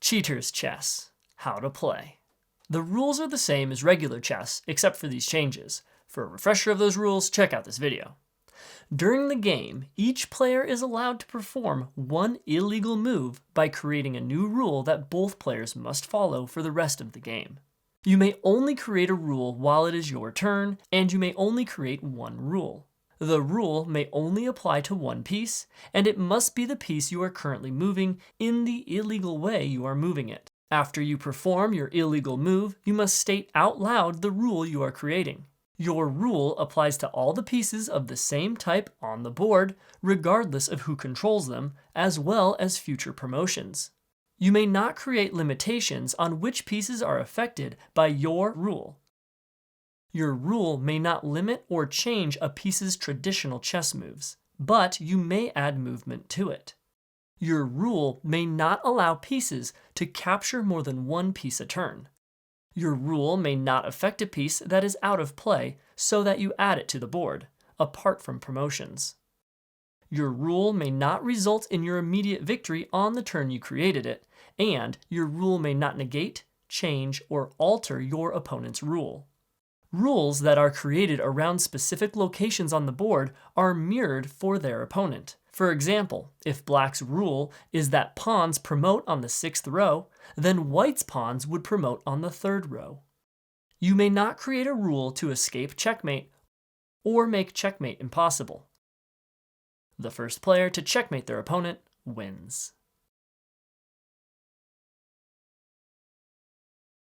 Cheater's chess. How to play. The rules are the same as regular chess, except for these changes. For a refresher of those rules, check out this video. During the game, each player is allowed to perform one illegal move by creating a new rule that both players must follow for the rest of the game. You may only create a rule while it is your turn, and you may only create one rule. The rule may only apply to one piece, and it must be the piece you are currently moving in the illegal way you are moving it. After you perform your illegal move, you must state out loud the rule you are creating. Your rule applies to all the pieces of the same type on the board, regardless of who controls them, as well as future promotions. You may not create limitations on which pieces are affected by your rule. Your rule may not limit or change a piece's traditional chess moves, but you may add movement to it. Your rule may not allow pieces to capture more than one piece a turn. Your rule may not affect a piece that is out of play so that you add it to the board, apart from promotions. Your rule may not result in your immediate victory on the turn you created it, and your rule may not negate, change, or alter your opponent's rule. Rules that are created around specific locations on the board are mirrored for their opponent. For example, if Black's rule is that pawns promote on the 6th row, then White's pawns would promote on the 3rd row. You may not create a rule to escape checkmate or make checkmate impossible. The first player to checkmate their opponent wins.